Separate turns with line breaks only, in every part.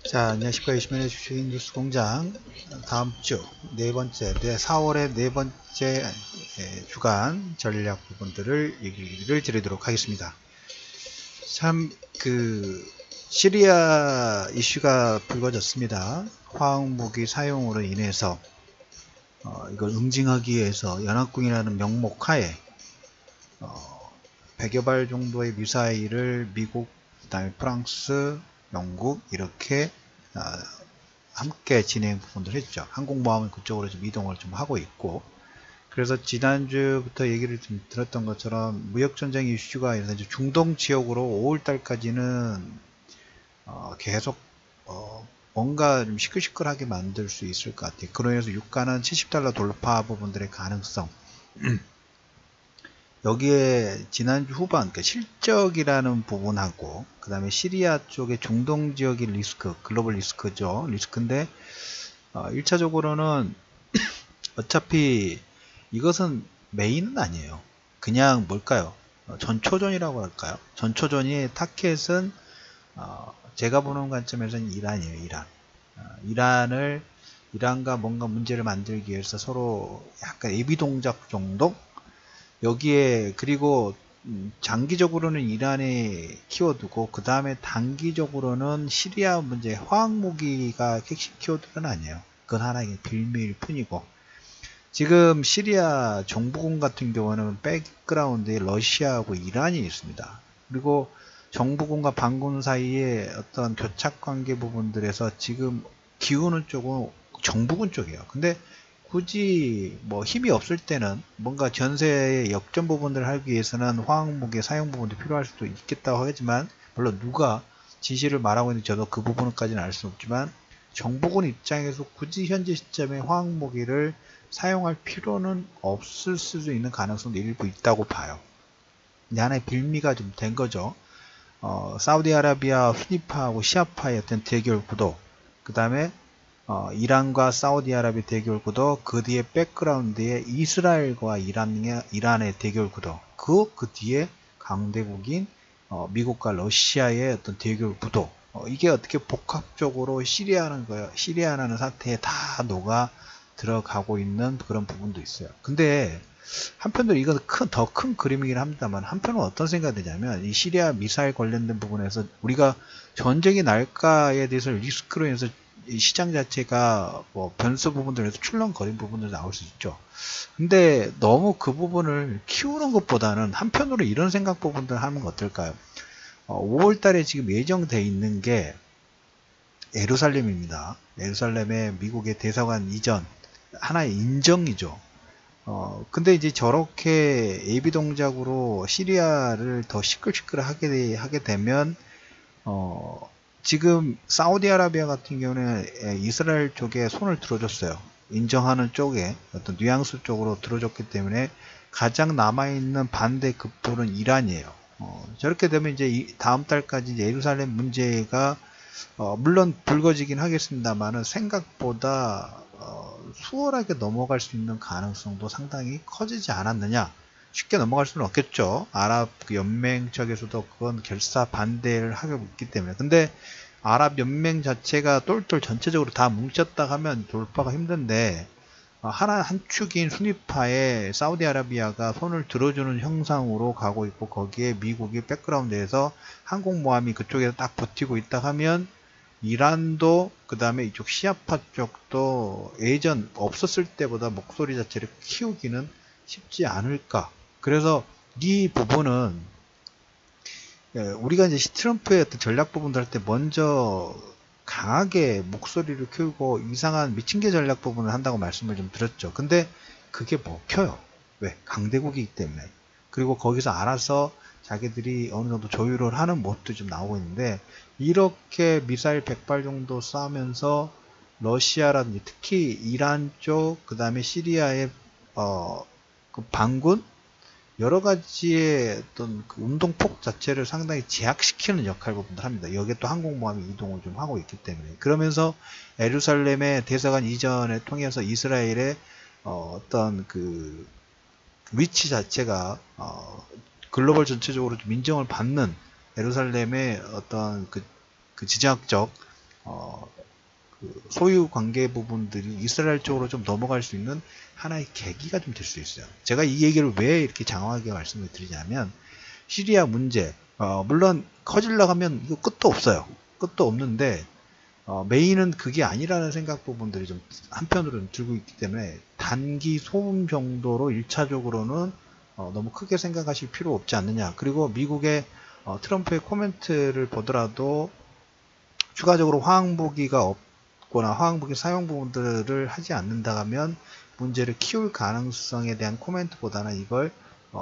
자, 안녕하십니까. 이시민의 주식인 뉴스 공장. 다음 주 네 번째, 4월의 네 번째 주간 전략 부분들을 얘기를 드리도록 하겠습니다. 참, 시리아 이슈가 불거졌습니다. 화학무기 사용으로 인해서, 이걸 응징하기 위해서 연합군이라는 명목 하에, 100여 발 정도의 미사일을 미국, 그다음에 프랑스, 영국 이렇게 함께 진행 부분들 했죠. 항공모함은 그쪽으로 좀 이동을 좀 하고 있고, 그래서 지난주부터 얘기를 좀 들었던 것처럼 무역전쟁 이슈가 이제 중동 지역으로 5월달까지는 계속 뭔가 좀 시끌시끌하게 만들 수 있을 것 같아요. 그로 인해서 유가는 $70 돌파 부분들의 가능성, 여기에 지난주 후반, 그러니까 실적이라는 부분하고, 그 다음에 시리아 쪽의 중동 지역의 리스크, 글로벌 리스크죠. 리스크인데, 1차적으로는 어차피 이것은 메인은 아니에요. 그냥 뭘까요? 전초전이라고 할까요? 전초전이 타켓은, 제가 보는 관점에서는 이란이에요, 이란. 이란과 뭔가 문제를 만들기 위해서 서로 약간 예비동작 정도? 여기에 그리고 장기적으로는 이란에 키워두고 그 다음에 단기적으로는 시리아 문제 화학무기가 핵심 키워드는 아니에요. 그건 하나의 빌미일 뿐이고, 지금 시리아 정부군 같은 경우는 백그라운드에 러시아하고 이란이 있습니다. 그리고 정부군과 반군 사이에 어떤 교착관계 부분들에서 지금 기우는 쪽은 정부군 쪽이에요. 근데 굳이 뭐 힘이 없을 때는 뭔가 전세의 역전 부분들을 하기 위해서는 화학무기 사용 부분도 필요할 수도 있겠다고 하지만, 물론 누가 지시를 말하고 있는지 저도 그 부분까지는 알 수 없지만, 정부군 입장에서 굳이 현재 시점에 화학무기를 사용할 필요는 없을 수도 있는 가능성도 일부 있다고 봐요. 이제 하나의 빌미가 좀 된 거죠. 사우디아라비아 수니파하고 시아파의 어떤 대결 구도, 그 다음에 이란과 사우디아라비아 대결 구도, 그 뒤에 백그라운드에 이스라엘과 이란의 대결 구도, 그 뒤에 강대국인 미국과 러시아의 어떤 대결 구도, 이게 어떻게 복합적으로 시리아라는 사태에 다 녹아 들어가고 있는 그런 부분도 있어요. 근데 한편으로 이건 더 큰 그림이긴 합니다만, 한편으로 어떤 생각이 드냐면, 이 시리아 미사일 관련된 부분에서 우리가 전쟁이 날까에 대해서 리스크로 인해서 이 시장 자체가 뭐 변수 부분들에서 출렁거린 부분들 나올 수 있죠. 근데 너무 그 부분을 키우는 것보다는 한편으로 이런 생각 부분들 하는 건 어떨까요? 5월 달에 지금 예정돼 있는 게 예루살렘입니다. 예루살렘에 미국의 대사관 이전, 하나의 인정이죠. 근데 이제 저렇게 예비 동작으로 시리아를 더 시끌시끌하게 되면, 지금 사우디아라비아 같은 경우는 이스라엘 쪽에 손을 들어줬어요. 인정하는 쪽에 어떤 뉘앙스 쪽으로 들어줬기 때문에 가장 남아있는 반대 급부는 이란이에요. 저렇게 되면 이제 다음 달까지 이제 예루살렘 문제가 물론 불거지긴 하겠습니다만은 생각보다 수월하게 넘어갈 수 있는 가능성도 상당히 커지지 않았느냐. 쉽게 넘어갈 수는 없겠죠. 아랍 연맹 측에서도 그건 결사 반대를 하고 있기 때문에. 근데 아랍 연맹 자체가 똘똘 전체적으로 다 뭉쳤다 하면 돌파가 힘든데, 한 축인 수니파에 사우디아라비아가 손을 들어주는 형상으로 가고 있고, 거기에 미국이 백그라운드에서 항공모함이 그쪽에서 딱 버티고 있다 하면, 이란도 그 다음에 이쪽 시아파 쪽도 예전 없었을 때보다 목소리 자체를 키우기는 쉽지 않을까. 그래서 이 부분은 우리가 이제 트럼프의 어떤 전략 부분들 할 때 먼저 강하게 목소리를 키우고 이상한 미친개 전략 부분을 한다고 말씀을 좀 드렸죠. 근데 그게 먹혀요. 왜? 강대국이기 때문에. 그리고 거기서 알아서 자기들이 어느 정도 조율을 하는 모습도 좀 나오고 있는데, 이렇게 미사일 100발 정도 쏴면서 러시아라든지 특히 이란 쪽, 그 다음에 시리아의 그 반군, 여러 가지의 어떤 그 운동폭 자체를 상당히 제약시키는 역할 부분을 합니다. 여기에 또 항공모함이 이동을 좀 하고 있기 때문에. 그러면서 예루살렘의 대사관 이전을 통해서 이스라엘의 어떤 그 위치 자체가 글로벌 전체적으로 좀 인정을 받는 예루살렘의 어떤 그 지정학적 그 소유 관계 부분들이 이스라엘 쪽으로 좀 넘어갈 수 있는 하나의 계기가 좀 될 수 있어요. 제가 이 얘기를 왜 이렇게 장황하게 말씀을 드리냐면 시리아 문제, 물론 커질러 가면 이거 끝도 없어요. 끝도 없는데 메인은 그게 아니라는 생각 부분들이 좀 한편으로는 들고 있기 때문에 단기 소음 정도로 1차적으로는 너무 크게 생각하실 필요 없지 않느냐. 그리고 미국의 트럼프의 코멘트를 보더라도 추가적으로 화학무기가 없거나 화학무기 사용 부분들을 하지 않는다 하면 문제를 키울 가능성에 대한 코멘트보다는 이걸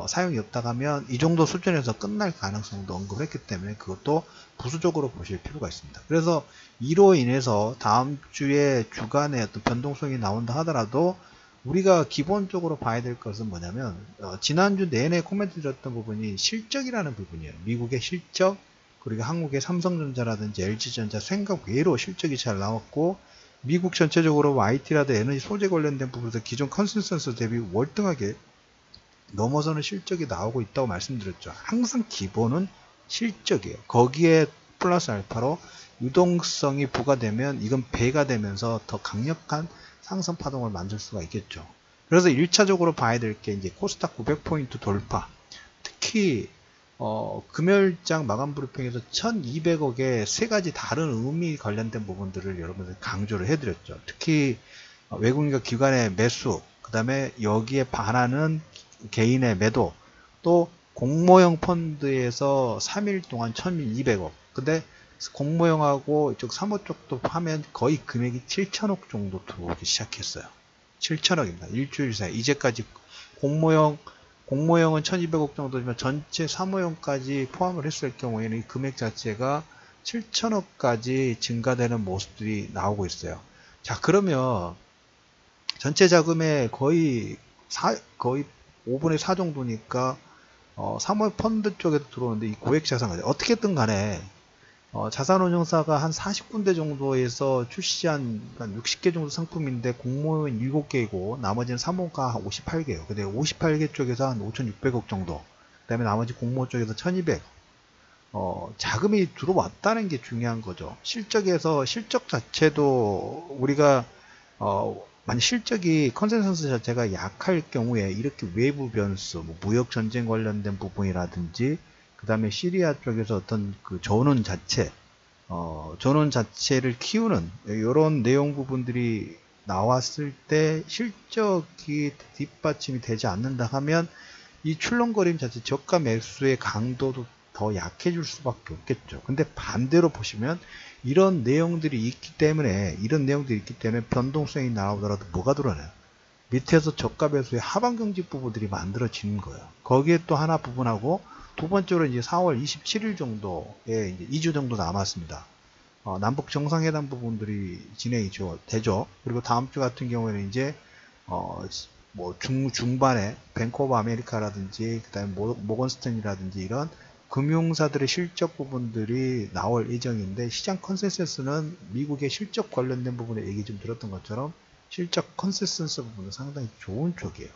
사용이 없다 하면 이 정도 수준에서 끝날 가능성도 언급을 했기 때문에 그것도 부수적으로 보실 필요가 있습니다. 그래서 이로 인해서 다음 주에 주간에 어떤 변동성이 나온다 하더라도 우리가 기본적으로 봐야 될 것은 뭐냐면 지난주 내내 코멘트 드렸던 부분이 실적이라는 부분이에요. 미국의 실적, 그리고 한국의 삼성전자라든지 LG전자 생각 외로 실적이 잘 나왔고 미국 전체적으로 IT라든지 에너지 소재 관련된 부분에서 기존 컨센서스 대비 월등하게 넘어서는 실적이 나오고 있다고 말씀드렸죠. 항상 기본은 실적이에요. 거기에 플러스 알파로 유동성이 부과되면 이건 배가 되면서 더 강력한 상승 파동을 만들 수가 있겠죠. 그래서 1차적으로 봐야 될 게 이제 코스닥 900포인트 돌파. 특히 금요일장 마감 브리핑에서 1200억의 세 가지 다른 의미 관련된 부분들을 여러분들 강조를 해드렸죠. 특히 외국인과 기관의 매수, 그 다음에 여기에 반하는 개인의 매도, 또 공모형 펀드에서 3일 동안 1200억. 근데 공모형하고 이쪽 사모 쪽도 하면 거의 금액이 7천억 정도 들어오기 시작했어요. 7천억입니다. 일주일 사이. 이제까지 공모형은 1200억 정도지만 전체 사모형까지 포함을 했을 경우에는 이 금액 자체가 7천억까지 증가되는 모습들이 나오고 있어요. 자, 그러면 전체 자금의 거의 5분의 4 정도니까 사모형 펀드 쪽에도 들어오는데 이 고액 자산까지 어떻게든 간에 자산운용사가 한 40군데 정도에서 출시한 한 60개 정도 상품인데 공모는 7개이고 나머지는 사모가 한 58개예요. 근데 58개 쪽에서 한 5,600억 정도, 그 다음에 나머지 공모 쪽에서 1,200. 자금이 들어왔다는 게 중요한 거죠. 실적 자체도 우리가 만약 실적이 컨센서스 자체가 약할 경우에 이렇게 외부 변수, 뭐 무역 전쟁 관련된 부분이라든지 그 다음에 시리아 쪽에서 어떤 그 전원 자체를 키우는 이런 내용 부분들이 나왔을 때 실적이 뒷받침이 되지 않는다 하면 이 출렁거림 자체 저가 매수의 강도도 더 약해질 수밖에 없겠죠. 근데 반대로 보시면 이런 내용들이 있기 때문에 변동성이 나오더라도 뭐가 드러나요? 밑에서 저가 매수의 하방 경직 부분들이 만들어지는 거예요. 거기에 또 하나 부분하고 두 번째로 이제 4월 27일 정도에 이제 2주 정도 남았습니다. 남북 정상회담 부분들이 진행이 되죠. 그리고 다음 주 같은 경우에는 이제 뭐 중반에 뱅크 오브 아메리카라든지 그다음에 모건스탠이라든지 이런 금융사들의 실적 부분들이 나올 예정인데 시장 컨센서스는 미국의 실적 관련된 부분에 얘기 좀 들었던 것처럼 실적 컨센서스 부분은 상당히 좋은 쪽이에요.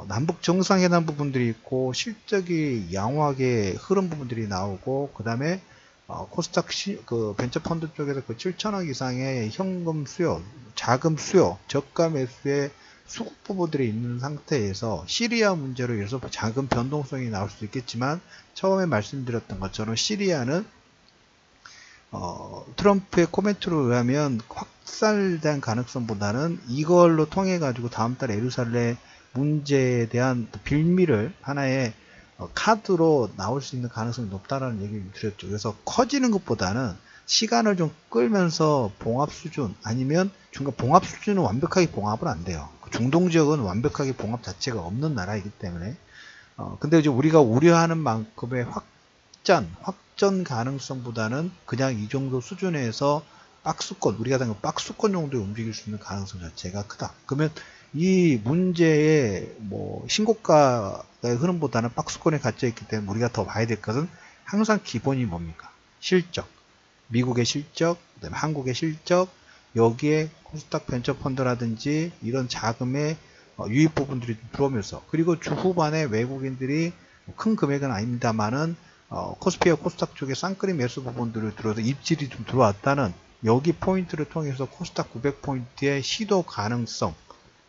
남북 정상회담 부분들이 있고 실적이 양호하게 흐른 부분들이 나오고 그 다음에 코스닥 그 벤처펀드 쪽에서 그 7천억 이상의 현금 수요, 자금 수요, 저가 매수의 수급 부분들이 있는 상태에서 시리아 문제로 인해서 작은 변동성이 나올 수 있겠지만 처음에 말씀드렸던 것처럼 시리아는 트럼프의 코멘트로 의하면 확산된 가능성보다는 이걸로 통해 가지고 다음 달 예루살렘 문제에 대한 빌미를 하나의 카드로 나올 수 있는 가능성이 높다라는 얘기를 드렸죠. 그래서 커지는 것보다는 시간을 좀 끌면서 봉합 수준 아니면 중간 봉합 수준은 완벽하게 봉합은 안 돼요. 중동 지역은 완벽하게 봉합 자체가 없는 나라이기 때문에 근데 이제 우리가 우려하는 만큼의 확전 가능성보다는 그냥 이 정도 수준에서 박스권, 우리가 생각하는 박스권 정도에 움직일 수 있는 가능성 자체가 크다. 그러면 이 문제의 뭐 신고가의 흐름보다는 박스권에 갇혀 있기 때문에 우리가 더 봐야 될 것은 항상 기본이 뭡니까? 실적. 미국의 실적, 그다음에 한국의 실적, 여기에 코스닥 벤처펀드라든지 이런 자금의 유입 부분들이 들어오면서 그리고 주 후반에 외국인들이 큰 금액은 아닙니다만은 코스피와 코스닥 쪽에 쌍끌이 매수 부분들을 들어서 입질이 좀 들어왔다는 여기 포인트를 통해서 코스닥 900포인트의 시도 가능성,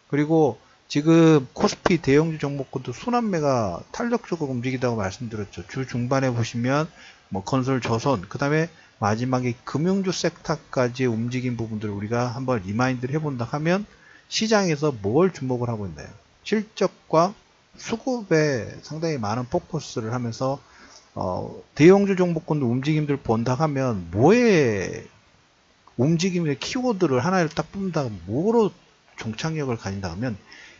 그리고 지금 코스피 대형주 종목군도 순환매가 탄력적으로 움직이다고 말씀드렸죠. 주 중반에 보시면 뭐 건설, 조선, 그 다음에 마지막에 금융주 섹터까지 움직인 부분들을 우리가 한번 리마인드를 해본다 하면 시장에서 뭘 주목을 하고 있나요? 실적과 수급에 상당히 많은 포커스를 하면서 대형주 종목군도 움직임들 본다 하면 뭐에 움직임의 키워드를 하나를 딱 뽑는다 하면 뭐로 종착역을 가진다 하면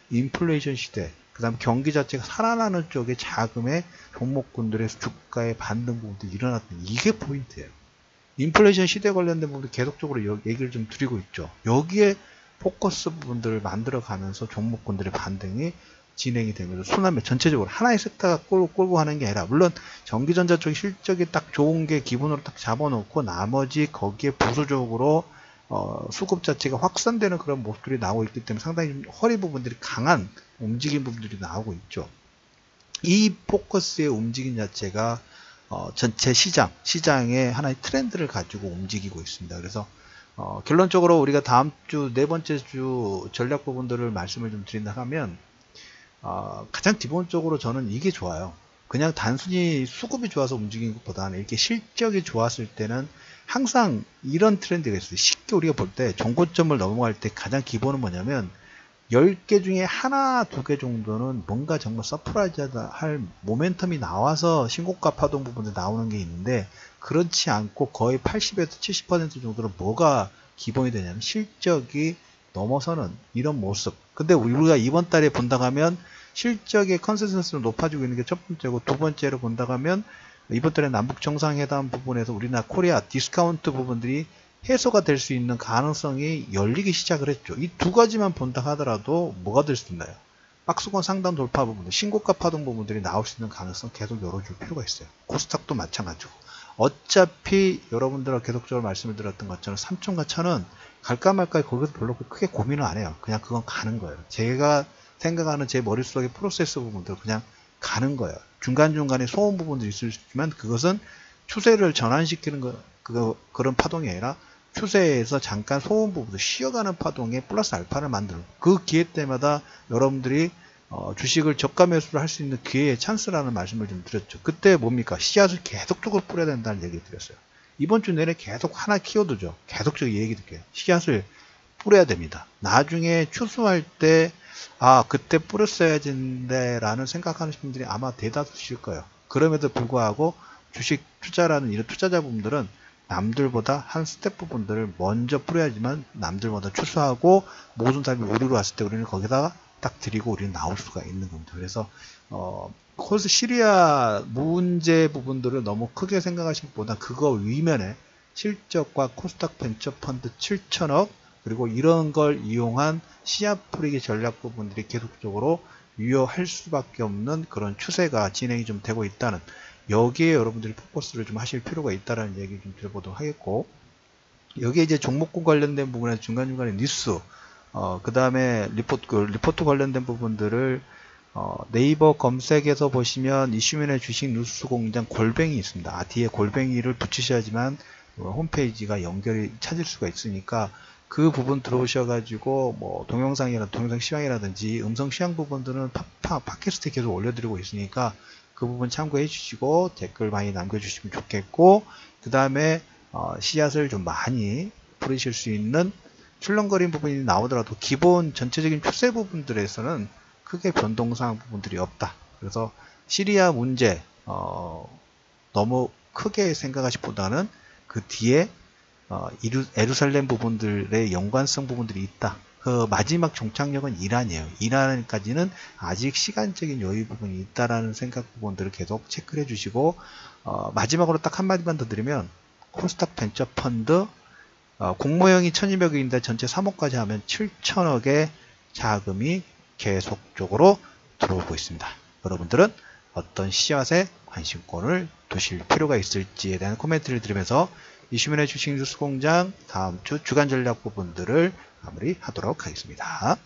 인플레이션 시대, 그 다음 경기 자체가 살아나는 쪽에 자금의 종목군들의 주가의 반등 부분도 일어났던 이게 포인트예요. 인플레이션 시대 관련된 부분도 계속적으로 얘기를 좀 드리고 있죠. 여기에 포커스 부분들을 만들어 가면서 종목군들의 반등이 진행이 되면서 순환매 전체적으로 하나의 섹터가 끌고 가는 게 아니라, 물론 전기전자 쪽 실적이 딱 좋은 게 기본으로 딱 잡아놓고 나머지 거기에 부수적으로 수급 자체가 확산되는 그런 모습들이 나오고 있기 때문에 상당히 좀 허리 부분들이 강한 움직임 부분들이 나오고 있죠. 이 포커스의 움직임 자체가 전체 시장의 하나의 트렌드를 가지고 움직이고 있습니다. 그래서 결론적으로 우리가 다음 주 네 번째 주 전략 부분들을 말씀을 좀 드린다 하면 가장 기본적으로 저는 이게 좋아요. 그냥 단순히 수급이 좋아서 움직이는 것보다는 이렇게 실적이 좋았을 때는 항상 이런 트렌드가 있어요. 쉽게 우리가 볼 때 종고점을 넘어갈 때 가장 기본은 뭐냐면 10개 중에 하나, 두 개 정도는 뭔가 정말 서프라이즈하다 할 모멘텀이 나와서 신고가 파동 부분에 나오는 게 있는데, 그렇지 않고 거의 80에서 70% 정도는 뭐가 기본이 되냐면 실적이 넘어서는 이런 모습. 근데 우리가 이번 달에 본다고 하면 실적의 컨센서스는 높아지고 있는 게 첫 번째고, 두 번째로 본다고 하면 이번 달에 남북 정상회담 부분에서 우리나라 코리아 디스카운트 부분들이 해소가 될 수 있는 가능성이 열리기 시작을 했죠. 이 두 가지만 본다 하더라도 뭐가 될 수 있나요? 박스권 상단 돌파 부분들, 신고가 파동 부분들이 나올 수 있는 가능성 계속 열어줄 필요가 있어요. 코스닥도 마찬가지고. 어차피 여러분들과 계속적으로 말씀을 드렸던 것처럼 3천과 1000은 갈까 말까 거기서 별로 크게 고민을 안 해요. 그냥 그건 가는 거예요. 제가 생각하는 제 머릿속의 프로세스 부분들 그냥 가는 거예요. 중간중간에 소음 부분들이 있을 수 있지만 그것은 추세를 전환시키는 그런 파동이 아니라 추세에서 잠깐 소음 부분도 쉬어가는 파동에 플러스 알파를 만드는, 그 기회 때마다 여러분들이 주식을 저가 매수를 할 수 있는 기회의 찬스라는 말씀을 좀 드렸죠. 그때 뭡니까? 씨앗을 계속적으로 뿌려야 된다는 얘기를 드렸어요. 이번 주 내내 계속 하나 키워드죠. 계속적으로 얘기 드릴게요. 씨앗을 뿌려야 됩니다. 나중에 추수할 때 그때 뿌렸어야 되는데 라는 생각하는 분들이 아마 대다수실 거예요. 그럼에도 불구하고 주식 투자라는 이런 투자자분들은 남들보다 한 스텝 부분들을 먼저 뿌려야지만 남들보다 추수하고 모든 사람이 우리로 왔을 때 우리는 거기다가 딱 드리고 우리는 나올 수가 있는 겁니다. 그래서 코스 시리아 문제 부분들을 너무 크게 생각하신 것보다 그거 위면에 실적과 코스닥 벤처펀드 7천억 그리고 이런 걸 이용한 씨앗 뿌리기 전략 부분들이 계속적으로 유효할 수밖에 없는 그런 추세가 진행이 좀 되고 있다는, 여기에 여러분들이 포커스를 좀 하실 필요가 있다는 얘기 좀 드려보도록 하겠고, 여기에 이제 종목군 관련된 부분에 중간중간에 뉴스, 그 다음에 리포트 관련된 부분들을 네이버 검색에서 보시면 이슈면의 주식 뉴스 공장 골뱅이 있습니다. 뒤에 골뱅이를 붙이셔야지만 홈페이지가 연결이 찾을 수가 있으니까 그 부분 들어오셔가지고 뭐 동영상 시황이라든지 음성 시황 부분들은 팟캐스트에 계속 올려드리고 있으니까 그 부분 참고해 주시고 댓글 많이 남겨주시면 좋겠고, 그 다음에 씨앗을 좀 많이 뿌리실 수 있는 출렁거린 부분이 나오더라도 기본 전체적인 추세 부분들에서는 크게 변동사항 부분들이 없다. 그래서 시리아 문제 너무 크게 생각하시기보다는 그 뒤에 예루살렘 부분들의 연관성 부분들이 있다. 그 마지막 종착역은 이란이에요. 이란까지는 아직 시간적인 여유 부분이 있다라는 생각 부분들을 계속 체크를 해주시고, 마지막으로 딱 한마디만 더 드리면 코스닥 벤처펀드 공모형이 1200억인데 전체 3억까지 하면 7천억의 자금이 계속적으로 들어오고 있습니다. 여러분들은 어떤 씨앗에 관심권을 두실 필요가 있을지에 대한 코멘트를 드리면서 이슈면의 주식 뉴스 공장 다음 주 주간 전략 부분들을 마무리하도록 하겠습니다.